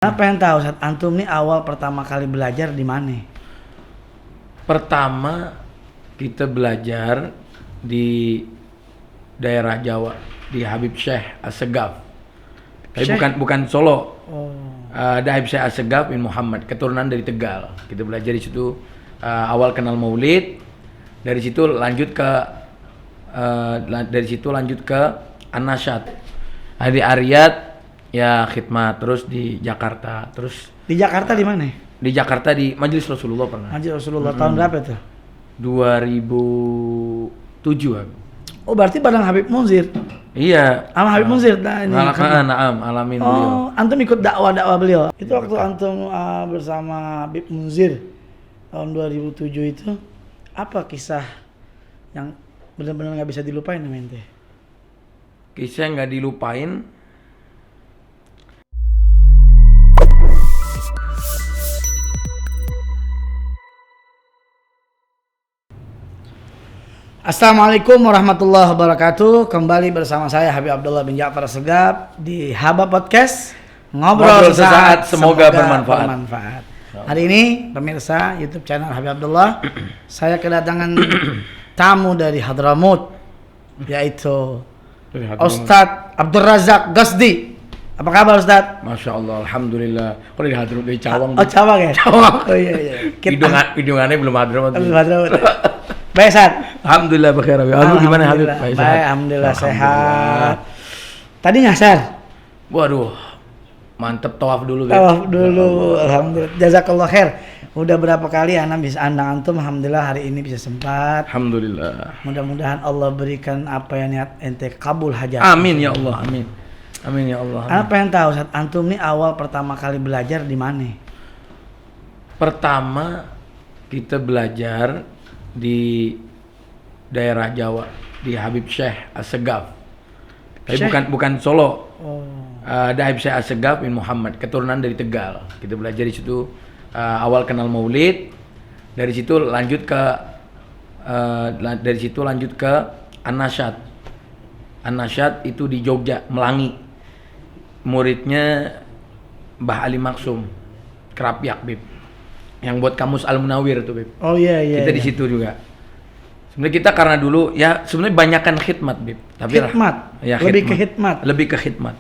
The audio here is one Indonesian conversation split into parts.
Saya pengen tahu saat antum nih awal pertama kali belajar di mana? Pertama kita belajar di daerah Jawa di Habib Syekh Assegaf. Tapi bukan Solo. Ada Habib Syekh Assegaf bin Muhammad, keturunan dari Tegal. Kita belajar di situ awal kenal Maulid. Dari situ lanjut ke An-Nasyad. Di Ariyat ya khidmat, terus di Jakarta, terus Di Jakarta di mana? di Jakarta di Majelis Rasulullah pernah. Majelis Rasulullah tahun berapa itu? 2007 aku. Oh berarti bareng Habib Munzir. Iya. Sama Habib Munzir ini. Alamin beliau. Oh, antum ikut dakwah beliau. Itu waktu antum bersama Habib Munzir tahun 2007 itu apa kisah yang benar-benar nggak bisa dilupain namanya? Kisah yang nggak dilupain. Assalamualaikum warahmatullahi wabarakatuh. Kembali bersama saya Habib Abdullah bin Ja'far Assegaf di Haba Podcast. Ngobrol sesaat, semoga bermanfaat. Hari ini pemirsa YouTube channel Habib Abdullah, saya kedatangan tamu dari Hadramut, yaitu Ustadz Abdul Razak Ghazdi. Apa kabar Ustadz? Masya Allah, alhamdulillah. Kalau di Hadramut dari Cawang. Oh Cawang ya? Cawang. Oh iya. Hidungannya belum Hadramut. Baik Ustadz. Alhamdulillah bakhair Habib. Alhamdulillah gimana Habib? Baik, alhamdulillah sehat. Tadi nyasar. Waduh, mantep tawaf dulu. Tawaf dulu, alhamdulillah. Jazakallah khair. Udah berapa kali anak bisa andang antum, alhamdulillah hari ini bisa sempat. Alhamdulillah. Mudah-mudahan Allah berikan apa yang niat ente kabul hajat. Amin ya Allah, amin. Amin ya Allah. Anak pengen tahu saat antum nih awal pertama kali belajar di mana? Pertama kita belajar di daerah Jawa di Habib Syekh Assegaf. Tapi bukan Solo. Ada Habib Syekh Assegaf bin Muhammad, keturunan dari Tegal. Kita belajar di situ awal kenal Maulid. Dari situ lanjut ke An-Nasyad. An-Nasyad itu di Jogja, Melangi. Muridnya Mbah Ali Maksum, Kerapyak, Bib. Yang buat kamus Al-Munawir tuh, Bib. Oh iya. Kita di situ juga. Sebenarnya kita karena dulu ya sebenarnya banyakkan khidmat, Bib. Tapi khidmat. Ya, lebih ke khidmat.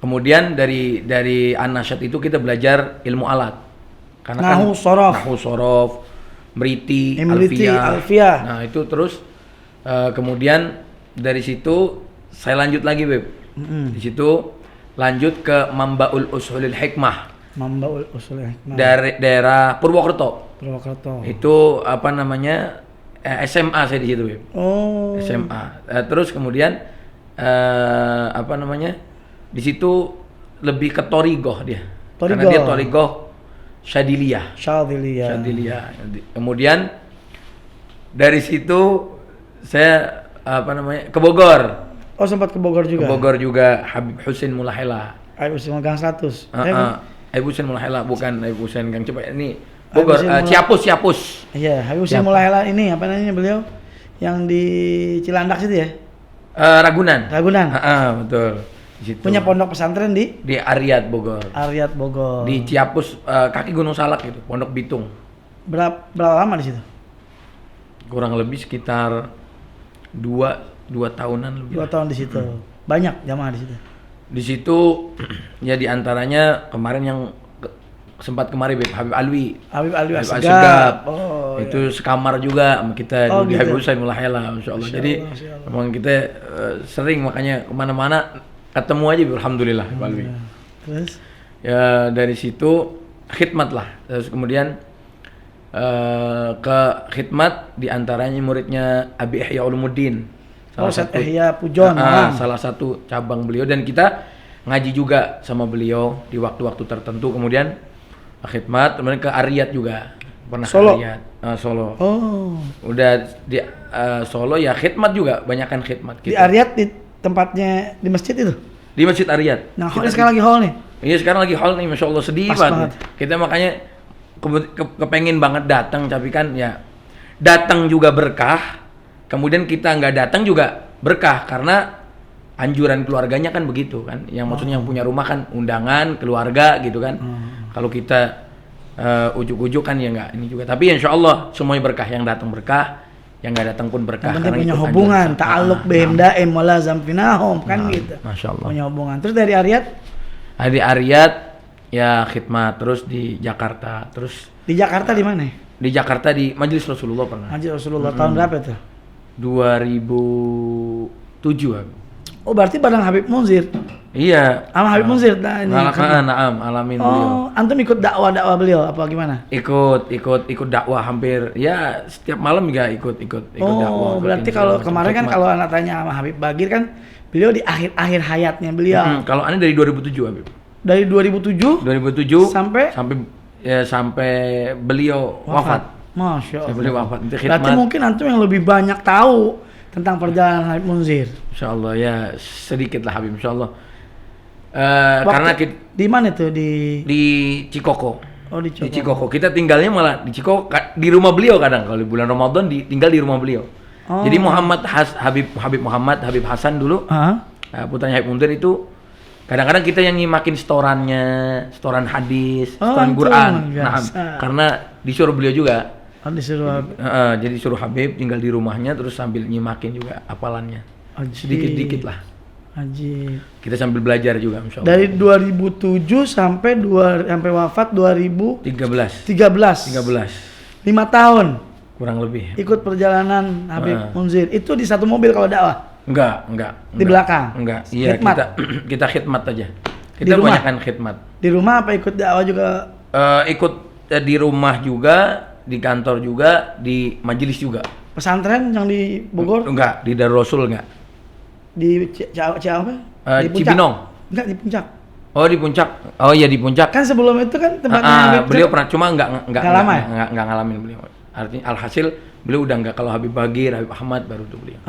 Kemudian dari An-Nasyad itu kita belajar ilmu alat. Karena Nahu sorof, Mriti, Alfiyah. Nah, itu terus kemudian dari situ saya lanjut lagi, Bib. Di situ lanjut ke Mambaul Ushulil Hikmah. Mambaul Ushulil Hikmah. Dari daerah Purwokerto. Itu apa namanya? SMA saya di situ, Bib. Oh. SMA. Terus kemudian apa namanya? Di situ lebih ke Thorigoh dia. Karena dia Thorigoh Syadiliyah. Kemudian dari situ saya apa namanya? Ke Bogor. Oh, sempat ke Bogor juga. Ke Bogor juga Habib Husin Mulahela. Habib Husin Gang 100. Habib Husin Mulahela bukan Habib Husin Gang Cepat. Ini Bogor, Ciapus. Iya, Habib Husin Mulahela ini apa namanya beliau yang di Cilandak situ ya? Ragunan. Betul. Di situ. Punya pondok pesantren di Ariyat Bogor. Di Ciapus, kaki Gunung Salak itu, Pondok Bitung. Berapa lama di situ? Kurang lebih sekitar 2 tahunan lebih. 2 tahun di situ. Banyak jamaah di situ. Di situ ya diantaranya kemarin yang sempat kemari Habib Alwi Assegaf. Itu sekamar juga sama kita di Habib Husain Mulahela, masyaallah. Jadi memang kita sering makanya kemana-mana ketemu aja, alhamdulillah Habib Alwi. Terus ya dari situ khidmat lah. Terus kemudian ke khidmat diantaranya muridnya Abi Ihya Ulumuddin. Salah satu cabang beliau, dan kita ngaji juga sama beliau di waktu-waktu tertentu. Kemudian khidmat, kemudian ke Ariyat juga pernah. Solo. Solo. Oh. Udah di Solo ya khidmat juga, banyakan khidmat kita. Di Ariyat di tempatnya di masjid itu? Di Masjid Ariyat. Nah, sekarang lagi hall nih. Iya, sekarang lagi hall nih, masya Allah, sedih banget. Kita makanya kepengen banget datang, tapi kan ya datang juga berkah. Kemudian kita nggak datang juga berkah, karena anjuran keluarganya kan begitu kan, yang maksudnya yang punya rumah kan undangan keluarga gitu kan. Kalau kita ujuk-ujuk kan ya nggak ini juga, tapi insya Allah semuanya berkah, yang datang berkah, yang nggak datang pun berkah. Yang penting punya hubungan, ta'alluq bihim daim wala zamfinahum kan gitu. Masya Allah. Punya hubungan. Terus dari Ariyat? Di Ariyat ya khidmat, terus di Jakarta, terus Di Jakarta di mana? di Jakarta di Majelis Rasulullah pernah. Majelis Rasulullah tahun berapa tuh? 2007 aku. Oh berarti bareng Habib Munzir. Iya. Sama Habib Munzir ini. Naam, alamin beliau. Antum ikut dakwah beliau apa gimana? Ikut dakwah hampir ya setiap malam juga ikut dakwah. Berarti kalau kemarin kan kalau anak tanya sama Habib Bagir kan beliau di akhir hayatnya beliau. Kalau aneh dari 2007 Habib. Dari 2007 sampai beliau wafat. Masya Allah. Beliau wafat. Berarti mungkin antum yang lebih banyak tahu tentang perjalanan Habib Munzir. Insyaallah ya sedikit lah Habib, insyaallah. Karena di mana tuh di Cikoko. Oh di Cikoko. Kita tinggalnya malah di Cikoko, di rumah beliau kadang kalau di bulan Ramadan tinggal di rumah beliau. Jadi Habib Hasan dulu, putranya Habib Munzir itu kadang-kadang kita yang nyimakin setoran hadis, setoran Quran. Karena disuruh beliau juga. Jadi suruh Habib tinggal di rumahnya terus sambil nyimakin juga hafalannya. Sedikit-sedikit lah. Kita sambil belajar juga insyaallah. Dari 2007 sampai wafat 2013. 5 tahun. Kurang lebih. Ikut perjalanan Habib Munzir. Itu di satu mobil kalau dakwah? Enggak. Di belakang? Enggak. Iya, kita khidmat aja. Kita banyakkan khidmat. Di rumah apa ikut dakwah juga? Ikut di rumah juga, di kantor juga, di majelis juga. Pesantren yang di Bogor? Enggak, di Darul Rasul enggak. Di Cibinong. Enggak, di Puncak. Oh, di Puncak. Oh iya, di Puncak. Kan sebelum itu kan tempatnya beliau pernah, cuma enggak lama ya? Enggak ngalamin beliau. Artinya alhasil beliau udah enggak, kalau Habib Bagir, Habib Ahmad baru tuh beliau.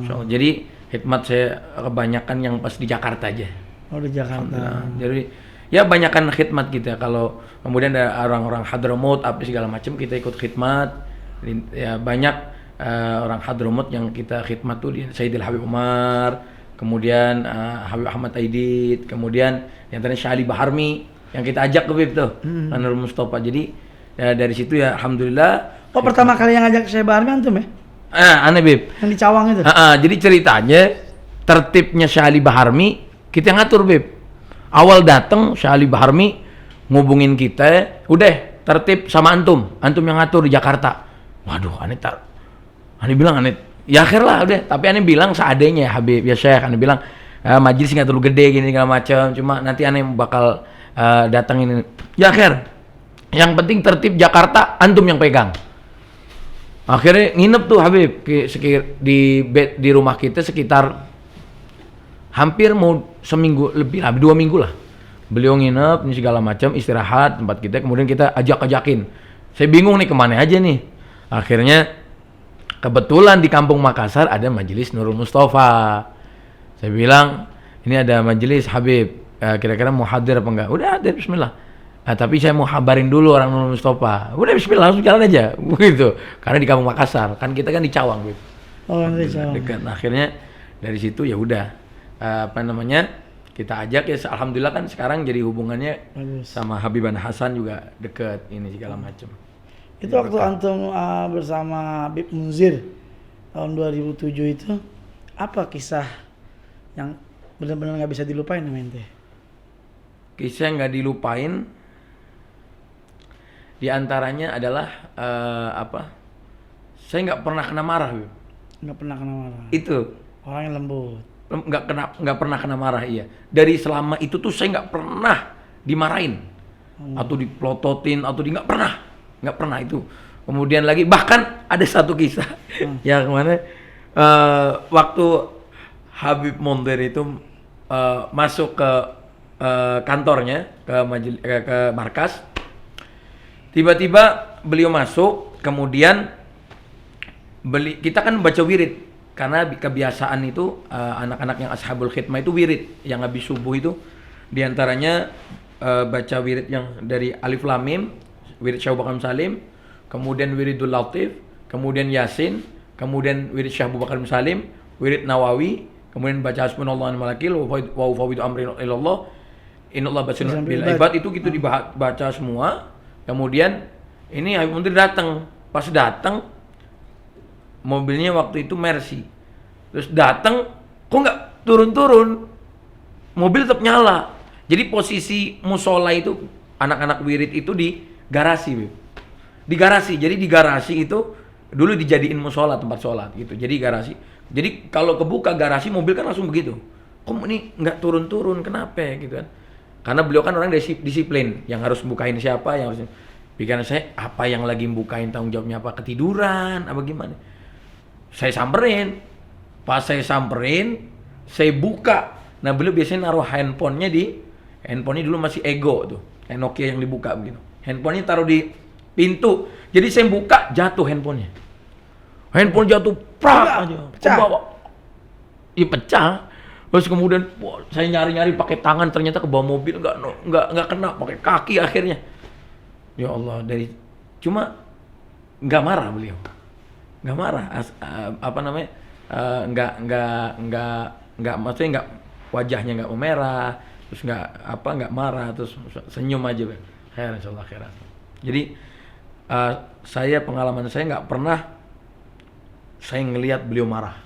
So, jadi khidmat saya kebanyakan yang pas di Jakarta aja. Oh, di Jakarta. Jadi ya banyakkan khidmat kita. Kalau kemudian ada orang-orang Hadramut apa segala macam kita ikut khidmat. Ya banyak orang Hadramut yang kita khidmat tuh di Sayyidil Habib Umar, kemudian Habib Ahmad Aidit, kemudian yang tadi Syahli Baharmi yang kita ajak ke Habib tuh, Nurul Mustafa. Jadi ya dari situ ya alhamdulillah. Oh, pertama kali yang ngajak Syekh Baharmi antum ya? Aneh Bib. Yang di Cawang itu. Jadi ceritanya tertibnya Syahli Baharmi kita ngatur Bib. Awal datang Syahli Baharmi ngubungin kita, udah tertib sama antum yang ngatur di Jakarta. Waduh, aneh bilang ya akhir lah udah, tapi aneh bilang seadanya ya Habib ya Syekh, aneh bilang majelis nggak terlalu gede gini segala macam, cuma nanti aneh bakal datangin ya akhir, yang penting tertib Jakarta antum yang pegang. Akhirnya nginep tuh Habib di rumah kita sekitar hampir mau seminggu lebih lah, 2 minggu lah. Beliau nginep ini segala macam, istirahat tempat kita, kemudian kita ajakin. Saya bingung nih kemana aja nih. Akhirnya kebetulan di Kampung Makassar ada majelis Nurul Mustafa. Saya bilang, ini ada majelis Habib, kira-kira mau hadir apa enggak? Udah hadir, bismillah. Tapi saya mau habarin dulu orang Nurul Mustafa. Udah bismillah, langsung jalan aja. Begitu. Karena di Kampung Makassar, kan kita kan di Cawang, Bib. Oh, di Cawang. Dekat. Nah, akhirnya dari situ ya udah kita ajak ya, alhamdulillah kan sekarang jadi hubungannya sama Habiban Hasan juga dekat ini segala macam. Itu waktu antum bersama Habib Munzir tahun 2007 itu apa kisah yang benar-benar nggak bisa dilupain sama ente? Kisah yang nggak dilupain di antaranya adalah saya nggak pernah kena marah, Bib. Nggak pernah kena marah. Itu orang yang lembut. Nggak pernah kena marah, iya. Dari selama itu tuh saya nggak pernah dimarahin atau diplototin atau nggak pernah itu. Kemudian lagi bahkan ada satu kisah yang mana waktu Habib Munzir itu masuk ke kantornya ke markas, tiba-tiba beliau masuk, kemudian kita kan baca wirid karena kebiasaan itu anak-anak yang ashabul khidmah itu wirid yang habis subuh itu diantaranya baca wirid yang dari Alif Lam Mim, wirid Syekh Abu Bakar Salim, kemudian wiridul Latif, kemudian Yasin, kemudian wirid Syekh Abu Bakar Salim, wirid Nawawi, kemudian baca hasbunallahu wa ni'mal wakil wa ufawwidu amri ilallah innallaha basirun bil ibad, itu gitu dibaca semua. Kemudian ini Habib Munzir datang. Pas datang mobilnya waktu itu Mercy. Terus datang kok nggak turun-turun, mobil tetap nyala. Jadi posisi musola itu anak-anak wirid itu di garasi, Beb. Di garasi. Jadi di garasi itu dulu dijadiin musola, tempat sholat gitu. Jadi garasi. Jadi kalau kebuka garasi mobil kan langsung begitu. Kok ini nggak turun-turun, kenapa gitu kan? Karena beliau kan orang disiplin, yang harus bukain siapa, yang harus pikiran saya apa yang lagi bukain tanggung jawabnya apa, ketiduran apa gimana. Saya samperin. Pas saya samperin, saya buka. Nah, beliau biasanya naruh handphonenya dulu masih Ego tuh, kayak Nokia yang dibuka begitu. Handphonenya taruh di pintu. Jadi saya buka, jatuh handphonenya. Handphone jatuh, prak aja, ke bawah. Iya pecah. Terus kemudian saya nyari-nyari pakai tangan, ternyata ke bawah mobil, nggak kena, pakai kaki akhirnya. Ya Allah, cuma nggak marah beliau, nggak marah, nggak maksudnya nggak, wajahnya nggak memerah, terus nggak marah, terus senyum aja, khairan insyaallah khairan. Jadi pengalaman saya nggak pernah saya ngelihat beliau marah.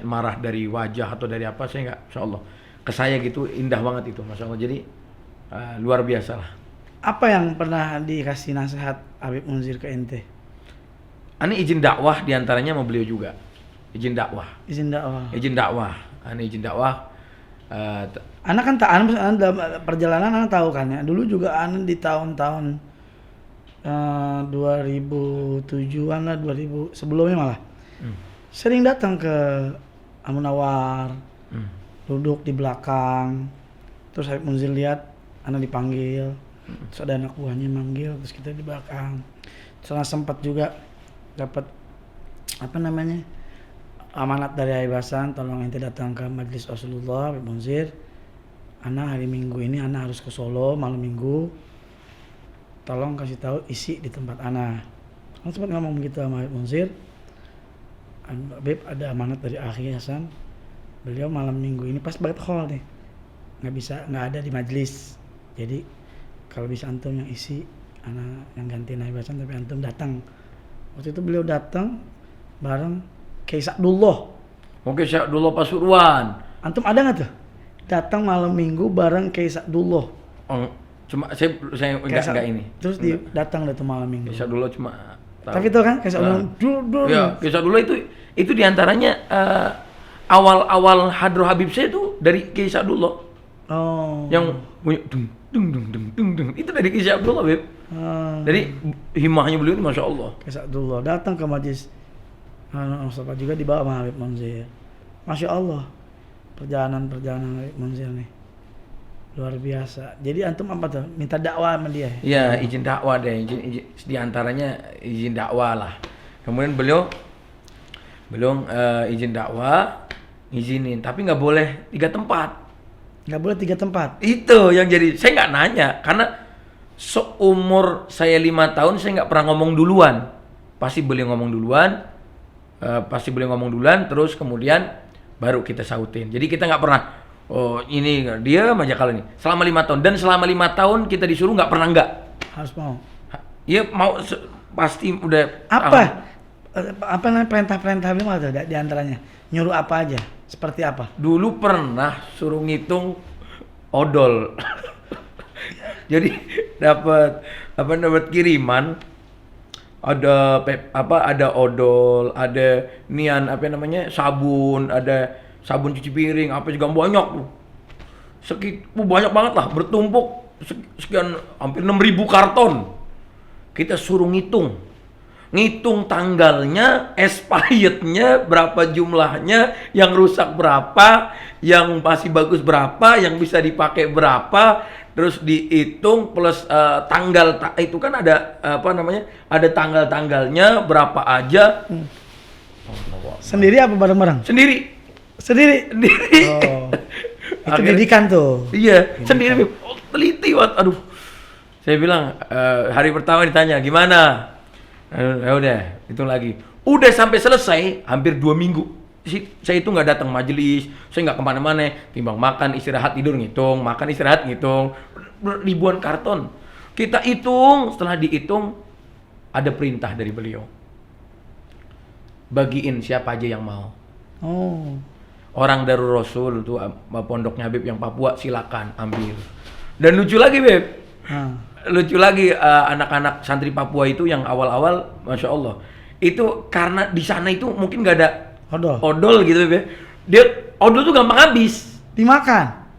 Marah dari wajah atau dari apa, saya nggak, insyaallah ke saya gitu indah banget itu, masya Allah. Jadi luar biasa lah. Apa yang pernah dikasih nasihat Habib Munzir ke ente? Ani izin dakwah diantaranya sama beliau juga. Izin dakwah. Izin dakwah. Ani izin dakwah. Anak kan dalam perjalanan anak tahu kan ya. Dulu juga anak di tahun-tahun 2007-an lah, 2000 sebelumnya malah. Sering datang ke Amunawar. Duduk di belakang. Terus Habib Munzir lihat anak dipanggil. Terus ada anak buahnya manggil, terus kita di belakang. Terus sempat juga dapat amanat dari Habib Hasan, tolong ente datang ke Majelis Rasulullah Habib Munzir. Ana hari Minggu ini Ana harus ke Solo malam Minggu. Tolong kasih tahu isi di tempat Ana. Ana sempat ngomong begitu sama Habib Munzir. Habib, ada amanat dari Akhi Hasan. Beliau malam Minggu ini pas banget hall nih. Nggak ada di majelis. Jadi kalau bisa antum yang isi, Ana yang gantiin Habib Hasan, tapi antum datang. Waktu itu beliau datang bareng Kiai Sa'dullah. Oke, Sa'dullah Pasuruan. Antum ada nggak tuh? Datang malam Minggu bareng Kiai Sa'dullah. Cuma saya enggak ini. Terus datang tuh malam Minggu. Kiai Sa'dullah cuma tahu. Tapi itu kan Kiai Sa'dullah dulu. Ya, Kiai Sa'dullah itu diantaranya awal Hadro Habib saya itu dari Kiai Sa'dullah. Oh. Yang punya dung. Itu dari Kiai Sa'dullah, Beb. Dari himahnya beliau itu Masya Allah. Kiai Sa'dullah datang ke majlis Mustafa juga dibawa sama Habib Munzir. Masya Allah. Perjalanan Habib Munzir nih luar biasa. Jadi antum apa tuh? Minta dakwah sama dia? Iya, izin dakwah deh. Izin diantaranya izin dakwah lah. Kemudian beliau izin dakwah, izinin. Tapi nggak boleh 3 tempat. Nggak boleh 3 tempat. Itu yang jadi saya nggak nanya karena seumur saya 5 tahun saya nggak pernah ngomong duluan. Pasti beliau ngomong duluan, terus kemudian baru kita sautin. Jadi kita nggak pernah ini dia aja kalau ini selama 5 tahun, dan selama 5 tahun kita disuruh nggak pernah nggak. Harus mau. Iya mau pasti udah. Apa namanya perintah-perintah beliau ada di antaranya? Nyuruh apa aja? Seperti apa? Dulu pernah suruh ngitung odol. Jadi dapat kiriman, ada odol, ada sabun, ada sabun cuci piring, apa juga banyak tuh. Banyak banget lah, bertumpuk sekian hampir 6.000 karton. Kita suruh ngitung tanggalnya, expirednya berapa jumlahnya, yang rusak berapa, yang masih bagus berapa, yang bisa dipakai berapa, terus dihitung plus tanggal itu kan ada ada tanggal-tanggalnya berapa aja. Sendiri apa bareng-bareng? Sendiri. Oh. Itu didikan tuh. Iya, sendiri. Teliti banget. Aduh. Saya bilang hari pertama ditanya gimana? Ya udah, hitung lagi. Udah sampai selesai hampir 2 minggu. saya itu nggak datang majelis, saya nggak kemana-mana, timbang makan istirahat tidur ngitung, makan istirahat ngitung, ribuan karton. Kita hitung, setelah dihitung ada perintah dari beliau, bagiin siapa aja yang mau. Oh. Orang Darul Rasul tuh pondoknya Habib yang Papua, silakan ambil. Dan lucu lagi Beb, lucu lagi anak-anak santri Papua itu yang awal-awal, masya Allah, itu karena di sana itu mungkin nggak ada odol gitu Beb. Dia odol tuh gampang habis. Dimakan.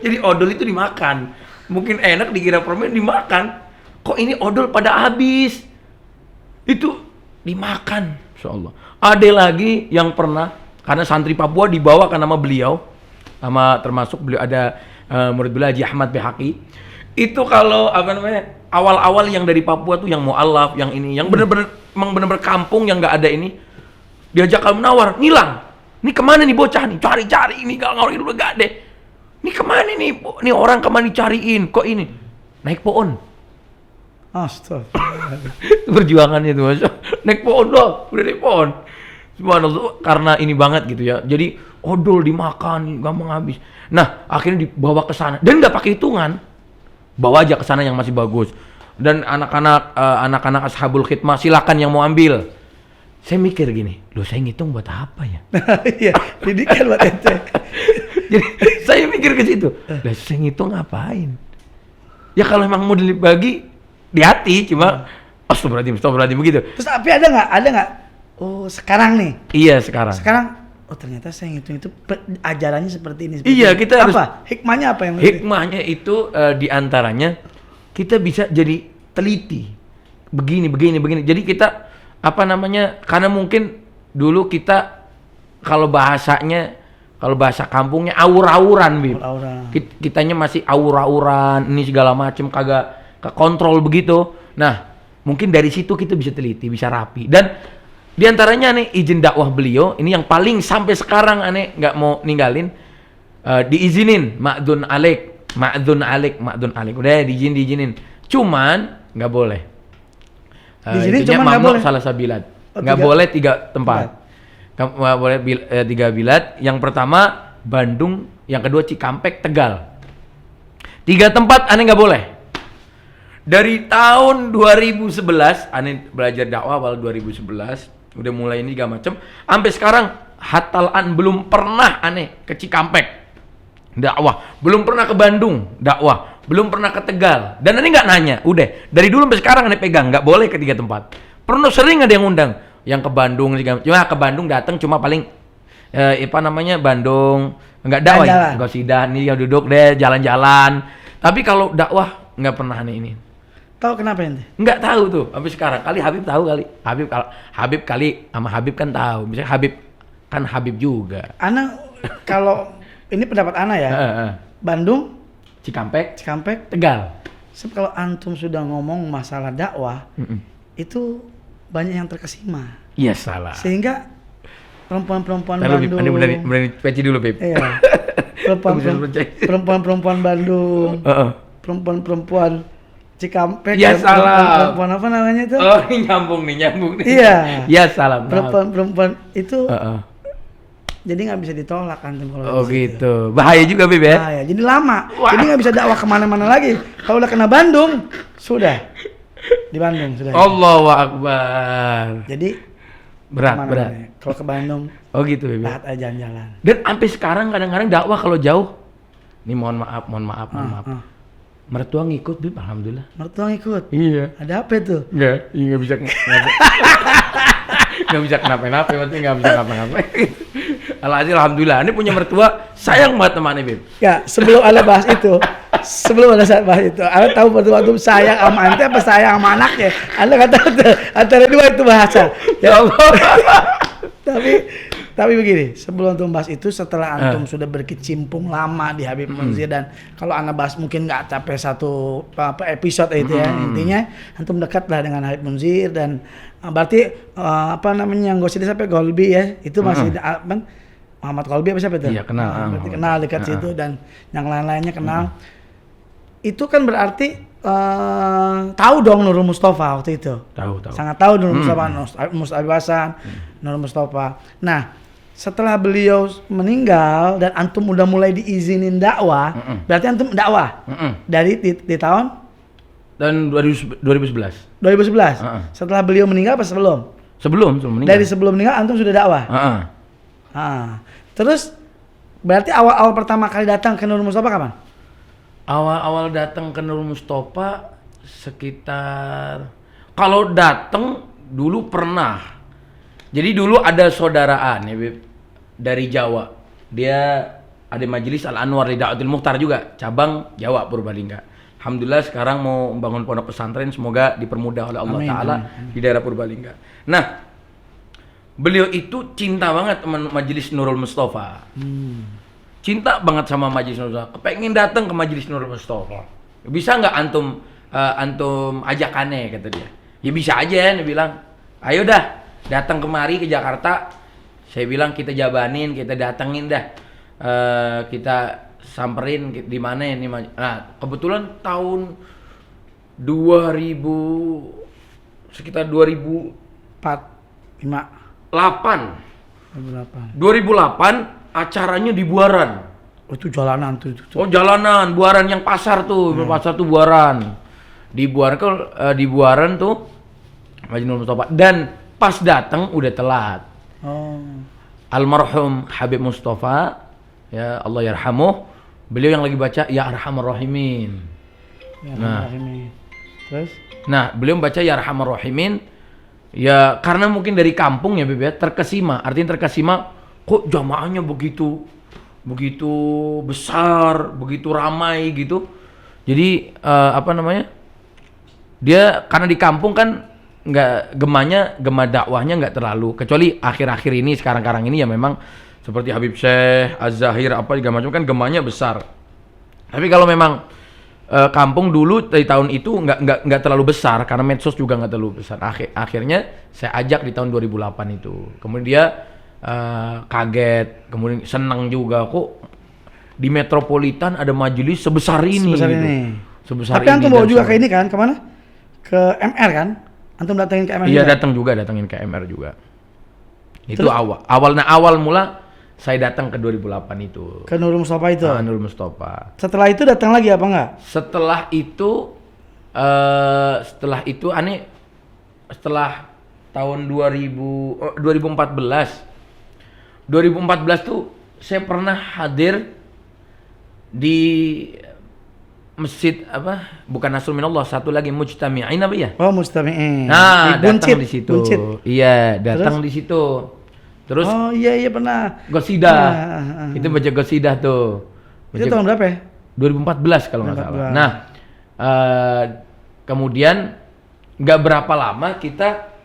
Jadi odol itu dimakan. Mungkin enak dikira permen, dimakan. Kok ini odol pada habis? Itu dimakan. Insyaallah. Ada lagi yang pernah, karena santri Papua dibawa kan nama beliau, sama termasuk beliau ada murid beliau Haji Ahmad Behaki. Itu kalau awal-awal yang dari Papua tuh yang mu'alaf, yang ini, yang bener-bener kampung yang nggak ada ini, diajak kalau menawar, ngilang. Ini kemana nih bocah nih? Cari-cari ini kalau ngawur itu gak deh. Ini kemana nih? Ini orang kemana dicariin? Kok ini? Naik pohon. Astaga. Perjuangannya itu Masya. Naik pohon doang, udah naik pohon. Subhanallah, karena ini banget gitu ya. Jadi odol dimakan, gampang habis. Nah, akhirnya dibawa ke sana dan nggak pakai hitungan. Bawa aja ke sana yang masih bagus. Dan anak-anak ashabul khidmah silakan yang mau ambil. Saya mikir gini, loh saya ngitung buat apa ya? Iya, didikan buat ente. Jadi saya mikir ke situ. Lah saya ngitung ngapain? Ya kalau memang mau dibagi di hati, cuma astagfirullahaladzim begitu. Terus tapi ada nggak? Oh sekarang nih. Iya sekarang. Oh ternyata saya ngitung itu ajarannya seperti ini. Iya kita harus. Apa? Hikmahnya apa yang? Hikmahnya itu diantaranya kita bisa jadi teliti. Begini. Jadi kita karena mungkin dulu kita kalau bahasa kampungnya aur-auran, Bib. Kitanya masih aur-auran, ini segala macem kagak kekontrol begitu. Nah, mungkin dari situ kita bisa teliti, bisa rapi. Dan diantaranya nih izin dakwah beliau, ini yang paling sampai sekarang aneh nggak mau ninggalin, diizinin, ma'dzun alik, udah diizinin. Cuman nggak boleh. Diizinin cuman nggak boleh. Salah sabilat, nggak boleh 3 tempat. Nggak boleh 3 bilat. Yang pertama Bandung, yang kedua Cikampek, Tegal. 3 tempat aneh nggak boleh. Dari tahun 2011 aneh belajar dakwah awal 2011, udah mulai ini segala macam. Sampai sekarang hatalan belum pernah aneh ke Cikampek dakwah, belum pernah ke Bandung dakwah, belum pernah ke Tegal. Dan aneh nggak nanya, udah dari dulu sampai sekarang aneh pegang nggak boleh ke 3 tempat. Pernah sering ada yang undang, yang ke Bandung juga, cuma ke Bandung datang cuma paling Bandung nggak dakwah ya, nggak sidah nih ya duduk deh jalan-jalan. Tapi kalau dakwah nggak pernah aneh ini. Tahu kenapa ente? Nggak tahu tuh sampai sekarang. Kali Habib tahu kali. Habib kali sama Habib kan tahu. Misalnya Habib kan Habib juga. Ana kalau ini pendapat Ana ya. Bandung, Cikampek, Tegal. Kalau antum sudah ngomong masalah dakwah, itu banyak yang terkesima. Iya salah. Sehingga perempuan-perempuan Bandung. Anda berani peci dulu, Beb. Iya. Perempuan-perempuan Bandung. Perempuan-perempuan Cikampek. Ya salah. Perempuan apa namanya itu? Oh, ini nyambung nih. Iya. Ya salah. Perempuan itu. Jadi nggak bisa ditolak kan kalau gitu. Bahaya juga, Beb ya. Bahaya. Jadi lama. Wah. Jadi nggak bisa dakwah kemana-mana lagi. Kalau udah kena Bandung, sudah. Di Bandung sudah. Allahu Akbar. Jadi berat. Kalau ke Bandung. Oh gitu, Beb. Taat aja jalan-jalan. Dan sampai sekarang kadang-kadang dakwah kalau jauh. Ini mohon maaf. Mertua ngikut, Bib, alhamdulillah. Mertua ngikut? Iya. Ada apa itu? Nggak bisa nggak bisa kenapa-napa, berarti nggak bisa kenapa-napa. Alhamdulillah, ini punya mertua sayang banget temannya, Bib. Ya, sebelum Anda bahas itu, Anda tahu mertua itu sayang sama ente apa sayang sama anaknya? Anda kata antara dua itu bahasa. Ya Allah. Tapi begini, sebelum antum bahas itu, setelah antum sudah berkecimpung lama di Habib Munzir, dan kalau Anda bahas mungkin nggak capek satu episode itu ya, intinya antum dekat lah dengan Habib Munzir, dan berarti yang gosip sampai Golbi ya, itu masih Muhammad Golbi apa siapa itu? Iya kenal. Berarti kenal dekat situ, dan yang lain-lainnya kenal. itu kan berarti tahu dong Nurul Mustafa waktu itu. Tahu. Sangat tahu Nurul Mustafa, Mus Abi Hasan, Nurul Mustafa. Nah, setelah beliau meninggal dan antum udah mulai diizinin dakwah, berarti antum dakwah dari di tahun Dan 2011. 2011. Setelah beliau meninggal apa sebelum? Sebelum meninggal. Dari sebelum meninggal antum sudah dakwah. Terus berarti awal pertama kali datang ke Nurul Mustafa kapan? Awal datang ke Nurul Mustafa sekitar, kalau datang dulu pernah. Jadi dulu ada saudaraan ya Bib, dari Jawa. Dia ada majelis Al-Anwar di Da'watul Mukhtar juga, cabang Jawa Purbalingga. Alhamdulillah sekarang mau membangun pondok pesantren, semoga dipermudah oleh Allah Ta'ala di daerah Purbalingga. Nah, beliau itu cinta banget sama majelis Nurul Mustafa. Cinta banget sama majelis Nurul Mustafa. Kepengen datang ke majelis Nurul Mustafa. Bisa nggak antum ajakannya, kata dia. Ya bisa aja, dia bilang. Ayo dah, datang kemari ke Jakarta. Saya bilang kita jabanin, kita datengin dah. Kita samperin di mana ini. Nah, kebetulan tahun 2008 acaranya di Buaran. Oh, itu jalanan tuh. Oh, jalanan, Buaran yang pasar tuh, pasar tuh Buaran. Di Buaran tuh Majelis Nurul Mustafa, dan pas datang udah telat. Almarhum Habib Mustafa, ya Allah yarhamuh, beliau yang lagi baca Ya Arhamar Rahimin. Terus? Nah, beliau baca Ya Arhamar Rahimin. Ya karena mungkin dari kampung ya Beb ya, terkesima. Artinya terkesima, kok jamaahnya begitu besar, begitu ramai gitu. Jadi dia karena di kampung kan nggak gema dakwahnya nggak terlalu, kecuali akhir-akhir ini sekarang ini ya memang seperti Habib Syekh Az-Zahir apa juga macam kan gemanya besar. Tapi kalau memang kampung dulu dari tahun itu nggak terlalu besar karena medsos juga nggak terlalu besar. Akhirnya saya ajak di tahun 2008 itu. Kemudian dia kaget, kemudian senang juga, kok di Metropolitan ada majelis sebesar ini. Tapi antum bawa juga ke ini kan, kemana? Ke MR kan? Antum datengin ke MR iya, juga? datengin ke MR juga. Itu awal mula saya datang ke 2008 itu. Ke Nurul Mustafa itu? Nurul Mustafa. Setelah itu datang lagi apa enggak? Setelah itu setelah tahun 2014 tuh saya pernah hadir di masjid bukan Nasrul Minallah, satu lagi Mujtami'in apa ya? Oh, Mujtami'in. Nah, datang di situ. Iya, datang di situ. Terus iya pernah. Gosidah. Itu baca Gosidah tuh. Itu tahun berapa ya? 2014 kalau nggak salah. Nah, kemudian nggak berapa lama kita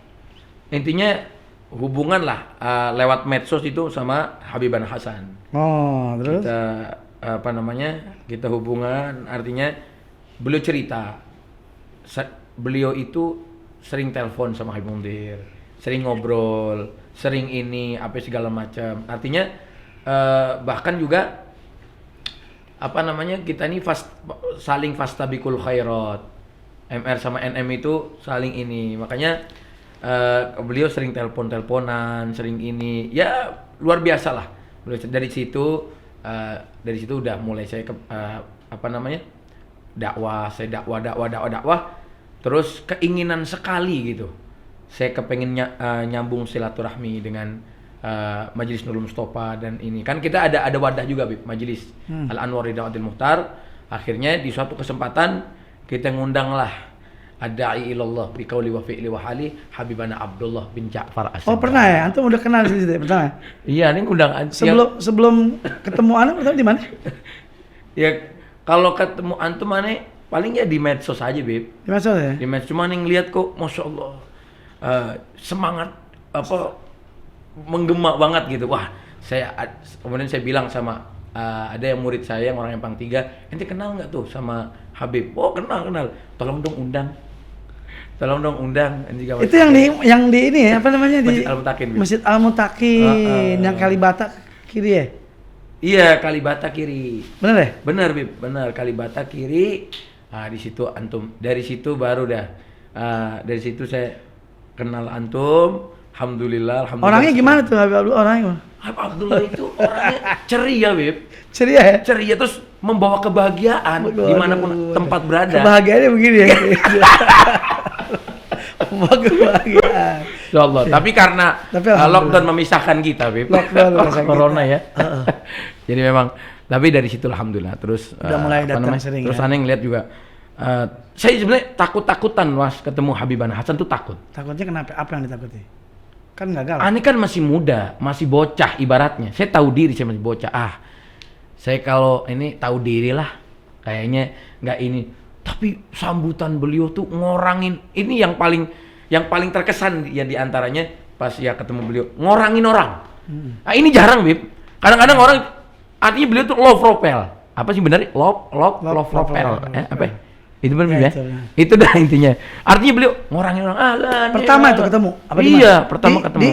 intinya hubungan lah lewat medsos itu sama Habiban Hasan. Terus? Kita hubungan, artinya beliau cerita beliau itu sering telepon sama Habib Mundir, sering ngobrol, sering ini apa segala macam. Artinya bahkan juga kita ini saling fastabiqul khairat. MR sama NM itu saling ini. Makanya beliau sering teleponan, sering ini. Ya luar biasa lah. Dari situ udah mulai saya dakwah, terus keinginan sekali gitu saya kepengen nyambung silaturahmi dengan Majelis Nurul Mustafa, dan ini kan kita ada wadah juga Bib, Majelis Al-Anwar di Da'watul Mukhtar. Akhirnya di suatu kesempatan kita ngundanglah Ad-da'i ilallah bi qauli wa fi'li wa hali Habibana Abdullah bin Ja'far As-Segaf. Oh, pernah ya? Antum udah kenal di situ pertama? Iya, ini undang sebelum ketemu antum pertama di mana? Ya, kalau ketemu antum paling ya di medsos aja, Bib. Di medsos ya? Di medsos, cuma yang lihat kok Masya Allah semangat menggema banget gitu. Wah, kemudian saya bilang sama ada yang murid saya yang orang Empang 3, ente kenal nggak tuh sama Habib? Oh, kenal. Tolong dong undang. Itu yang di ini ya, apa namanya, di Masjid Al-Mutakin. Masjid Al-Mutakin yang Kalibata kiri ya? Iya, Kalibata kiri. Bener ya? Bener, Bib. Bener, Kalibata kiri. Nah, di situ antum. Dari situ baru dah. Dari situ saya kenal antum. Alhamdulillah. Orangnya gimana tuh Habib Abdullah? Orangnya gimana? Habib Abdullah itu orangnya ceria, Bib. Ceria ya? Ceria terus membawa kebahagiaan dimanapun tempat berada. Kebahagiaannya begini ya? Membawa kebahagiaan. Insyaallah. Tapi karena lockdown memisahkan kita, Bib. Corona ya. Jadi memang, tapi dari situ alhamdulillah. Terus udah mulai datang sering. Terus aneh ngeliat juga. Saya sebenarnya takut-takutan was ketemu Habibana Hasan tuh takut. Takutnya kenapa? Apa yang ditakuti? Kan gagal. Aneh kan masih muda, masih bocah ibaratnya. Saya tahu diri saya masih bocah. Saya kalau ini tahu diri lah. Kayaknya nggak ini. Tapi sambutan beliau tuh ngorangin. Ini yang paling terkesan ya diantaranya pas ya ketemu beliau ngorangin orang. Nah ini jarang, Bib. Kadang-kadang orang artinya beliau tuh low profile. Apa sih benar? Low profile. Apa? Itu benar ya? Itu dah intinya. Artinya beliau ngorangin orang. Pertama itu ketemu. Apa iya, pertama ketemu.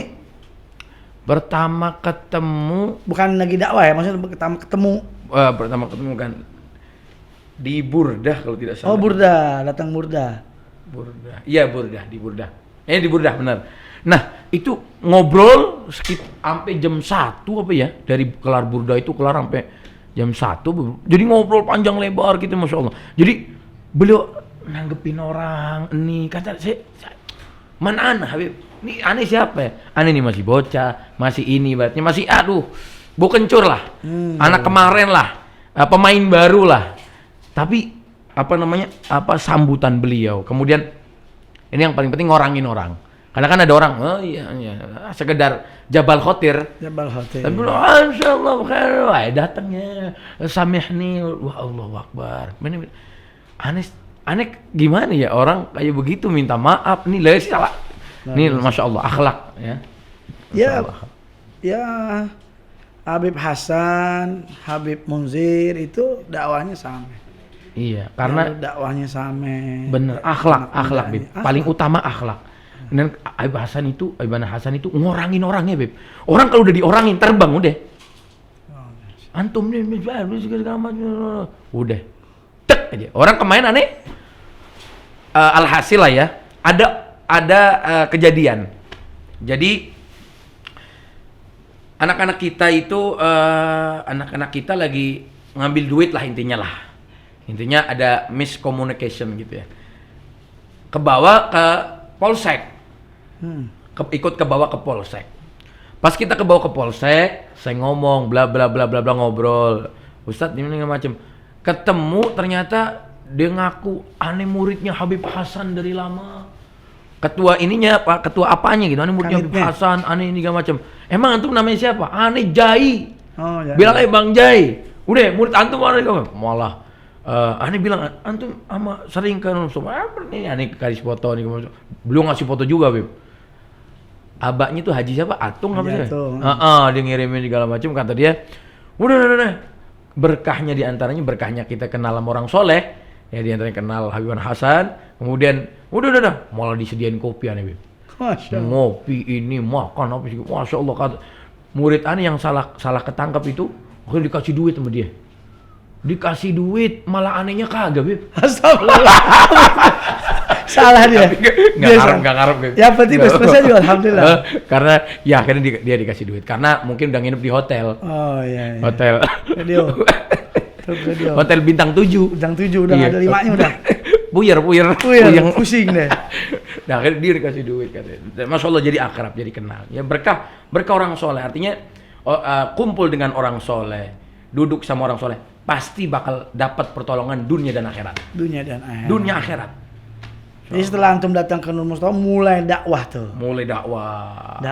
Pertama ketemu. Bukan lagi dakwah ya, maksudnya ketemu. Pertama ketemu kan di Burdah kalau tidak salah. Oh Burdah, datang Burdah. Iya Burdah, di Burdah. Di Burdah benar. Nah itu ngobrol sekitar sampai jam 1 apa ya, dari kelar Burdah itu kelar sampai jam 1. Jadi ngobrol panjang lebar gitu, masya Allah. Jadi beliau nanggepin orang, nih kata saya mana aneh Habib, ini aneh siapa ya? Aneh nih masih bocah, masih ini ibaratnya masih bau kencur lah, anak kemarin lah, pemain baru lah. Tapi sambutan beliau. Kemudian ini yang paling penting ngorangin orang. Karena kan ada orang, sekedar Jabal Khotir. Tapi belum, insyaallah datangnya, samihni, wah Allahu Akbar. Aneh gimana ya orang kayak begitu minta maaf nih lah salah. Nih masya Allah akhlak ya. Ya Habib Hasan, Habib Munzir itu dakwahnya sama. Iya, karena dakwahnya sama. Bener, akhlak Bib. Paling utama akhlak. Dan Habib Hasan itu ngorangin orangnya, Bib. Orang kalau udah diorangin terbang udah. Antum nih udah. Tek aja. Orang kemarin aneh. Alhasil lah ya. Ada kejadian. Jadi anak-anak kita lagi ngambil duit lah intinya lah. Intinya ada miscommunication gitu ya. Kebawa ke Polsek. Ikut kebawa ke Polsek. Pas kita kebawa ke Polsek, saya ngomong bla bla bla bla bla ngobrol. Ustadz ini macam. Ketemu ternyata dia ngaku aneh muridnya Habib Hasan dari lama. Ketua ininya Pak, ketua apanya gitu. Aneh muridnya Habib Hasan, aneh ini segala macam. Emang antum namanya siapa? Aneh Jai. Oh, ya. Bilang Bang Jai. Udah murid antum aneh kamu. Malah aneh bilang antum sama sering kan ini aneh kasih foto nih. Belum ngasih foto juga, Bib. Abaknya tuh Haji siapa? Atung apa sih? Dia ngirimin segala macam, kata dia. Udah. Berkahnya diantaranya berkahnya kita kenal sama orang soleh. Ya diantaranya kenal Habib Hasan. Kemudian udah. Malah disediain kopi aneh, Bib. Ngopi ini makan apa sih? Masya Allah, kata murid aneh yang salah ketangkap itu, akhirnya dikasih duit sama dia. Dikasih duit, malah anehnya kagak, Bib. Astagfirullah. Salah dia. Nggak ngarep. Ya penting besok juga alhamdulillah. Karena ya akhirnya dia dikasih duit. Karena mungkin udah nginep di hotel. Oh iya. Hotel. Radio. Hotel bintang 7. Bintang 7 udah ada 5-nya udah. Puyar, pusing deh. Nah akhirnya dia dikasih duit katanya. Masya Allah jadi akrab, jadi kenal. Ya berkah orang soleh. Artinya kumpul dengan orang soleh, duduk sama orang soleh, pasti bakal dapat pertolongan dunia dan akhirat. Dunia akhirat. Jadi setelah antum datang ke Nur Mustafa mulai dakwah tuh. Dakwah.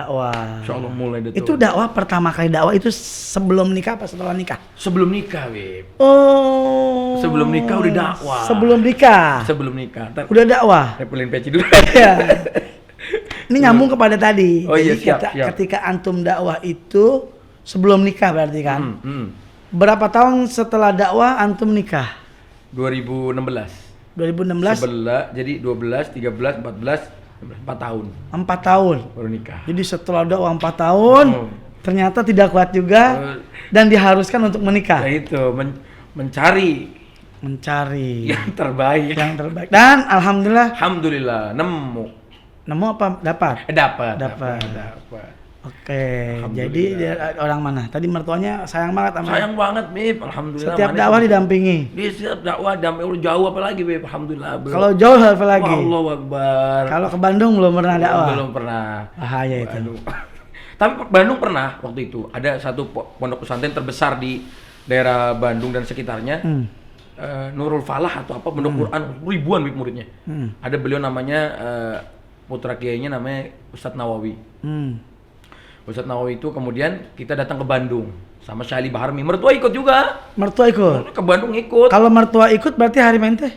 Insyaallah mulai itu. Itu dakwah pertama kali dakwah itu sebelum nikah apa setelah nikah? Sebelum nikah, Bib. Oh. Sebelum nikah udah dakwah. Sebelum nikah. Udah dakwah. Repelin peci dulu. Iya. Ini nyambung kepada tadi. Oh iya, siap. Ketika antum dakwah itu sebelum nikah berarti kan? Berapa tahun setelah dakwah antum nikah? 2016. 2016 jadi 12, 13, 14, 4 tahun. 4 tahun baru nikah. Jadi setelah dakwah 4 tahun Ternyata tidak kuat juga dan diharuskan untuk menikah. Ya itu mencari yang terbaik. Dan alhamdulillah nemu apa? Dapat. Oke, jadi dia orang mana? Tadi mertuanya sayang banget sama. Sayang banget, Beb. Alhamdulillah. Setiap dakwah didampingi. Dia setiap dakwah dampingi jauh apalagi, Beb. Alhamdulillah. Kalau jauh apa lagi? Allahu Akbar. Kalau ke Bandung belum pernah dakwah. Belum pernah. Bahaya itu. Tapi Bandung pernah waktu itu. Ada satu pondok pesantren terbesar di daerah Bandung dan sekitarnya. Nurul Falah atau apa, pondok Quran ribuan Beb muridnya. Ada beliau namanya putra kiainya namanya Ustadz Nawawi. Ustadz Nawawi itu kemudian kita datang ke Bandung sama Syahli Baharmi. Mertua ikut juga. Mertua ikut? Ke Bandung ikut. Kalau mertua ikut berarti hari mente?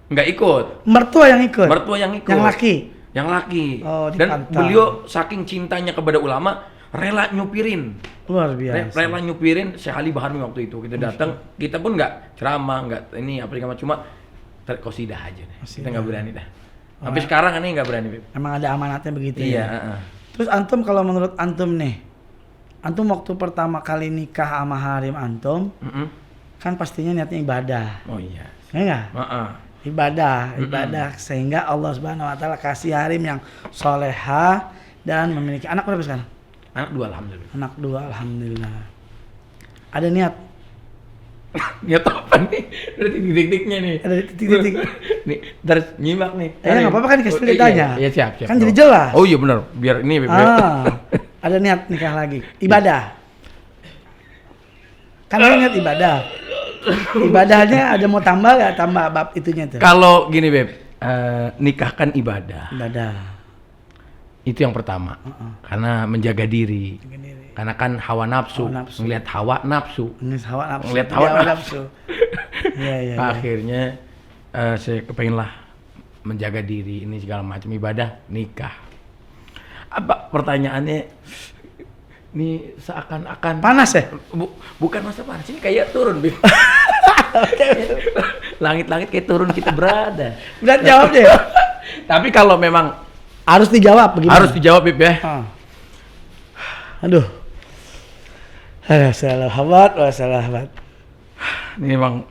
Enggak ikut. Mertua yang ikut? Mertua yang ikut. Yang laki? Yang laki. Oh, dan beliau saking cintanya kepada ulama, rela nyupirin. Luar biasa. Rela nyupirin Syahli Baharmi waktu itu. Kita datang, kita pun enggak ceramah, enggak ini apa cuma qasidah aja. Kita enggak berani dah. Sampai sekarang ini enggak berani, Beb. Emang ada amanatnya begitu ya? Iya. Terus antum kalau menurut antum nih, antum waktu pertama kali nikah sama harim antum, kan pastinya niatnya ibadah. Oh iya. Ya enggak? Ibadah sehingga Allah Subhanahu wa taala kasih harim yang soleha dan memiliki anak berapa sekarang? Anak 2 alhamdulillah. Anak 2 alhamdulillah. Ada niat? Niat apa nih? Ada titik-titiknya nih. Ada titik-titik. Nih, terus nyimak nih. Enggak apa-apa kan dikasih ditanya. Iya, siap. Kan jadi jelas. Oh iya benar. Biar ini ada niat nikah lagi. Ibadah. Kan ada niat ibadah. Ibadahnya ada mau tambah enggak tambah bab itunya tuh? Kalau gini, Beb. Nikahkan ibadah. Itu yang pertama. Karena menjaga diri. Karena kan hawa nafsu. Ngelihat hawa nafsu. Ngelihat hawa nafsu. Iya. Akhirnya saya kepengenlah menjaga diri ini segala macam ibadah nikah. Apa pertanyaannya? Ini seakan-akan panas ya? Bukan masa panas, ini kayak turun, Bib. Langit-langit kayak turun kita berada. Udah jawab deh. Tapi kalau memang harus dijawab begini. Harus dijawab, Bib ya. Aduh. Salah habat. Ini memang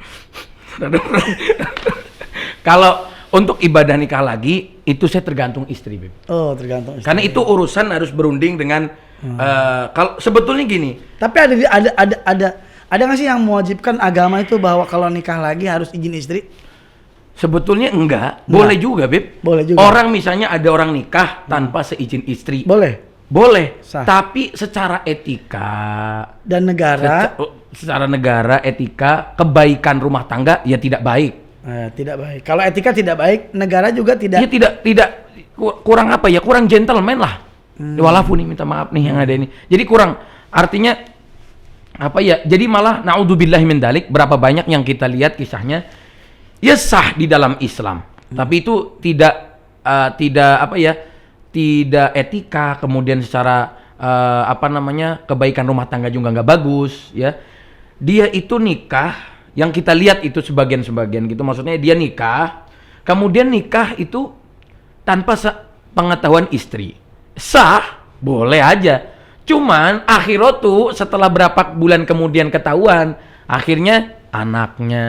kalau untuk ibadah nikah lagi itu saya tergantung istri, Bib. Oh, tergantung istri. Karena itu urusan harus berunding dengan kalau sebetulnya gini. Tapi ada nggak sih yang mewajibkan agama itu bahwa kalau nikah lagi harus izin istri? Sebetulnya enggak. Boleh juga, Bib. Boleh juga. Orang misalnya ada orang nikah tanpa seizin istri. Boleh. Sah. Tapi secara etika dan negara, secara negara, etika, kebaikan rumah tangga ya tidak baik. Tidak baik. Kalau etika tidak baik, negara juga tidak. Ya tidak kurang apa ya? Kurang gentleman lah. Walaupun nih minta maaf nih yang ada ini. Jadi kurang artinya apa ya? Jadi malah naudzubillahi min dzalik, berapa banyak yang kita lihat kisahnya ya sah di dalam Islam. Tapi itu tidak apa ya? Tidak etika, kemudian secara kebaikan rumah tangga juga nggak bagus ya. Dia itu nikah, yang kita lihat itu sebagian gitu, maksudnya dia nikah, kemudian nikah itu tanpa pengetahuan istri. Sah, boleh aja. Cuman akhirat tuh setelah berapa bulan kemudian ketahuan, akhirnya anaknya,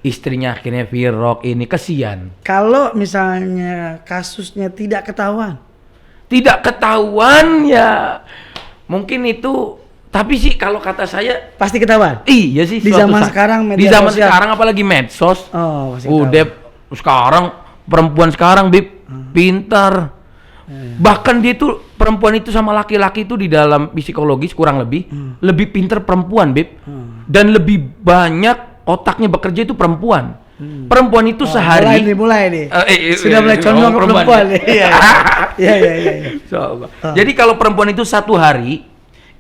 istrinya akhirnya virok, ini kesian. Kalau misalnya kasusnya tidak ketahuan ya mungkin itu, tapi sih kalau kata saya pasti ketahuan. Iya sih. Di zaman sekarang media sosial. Di zaman sekarang apalagi medsos. Oh, pasti udah sekarang perempuan sekarang pintar. Bahkan dia tuh perempuan itu sama laki-laki itu di dalam psikologis kurang lebih pintar perempuan, dan lebih banyak otaknya bekerja itu perempuan. Perempuan itu sehari mulai nih. Sudah mulai condong ke perempuan. Iya. Jadi kalau perempuan itu satu hari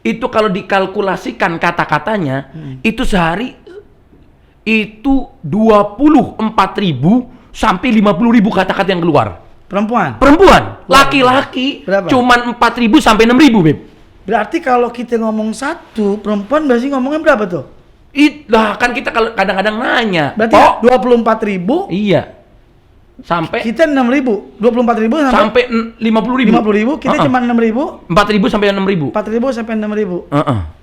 itu kalau dikalkulasikan kata-katanya itu sehari itu 24.000 sampai 50.000 kata-kata yang keluar. Perempuan. Laki-laki cuman 4.000 sampai 6.000, Beb. Berarti kalau kita ngomong satu, perempuan berarti ngomongnya berapa tuh? Lah kan kita kadang-kadang nanya. Berarti 24.000? Iya. sampai kita 6.000, 24.000 sampai 50.000. 50.000, kita cuma 6.000. 4.000 sampai 6.000. 4.000 sampai 6.000.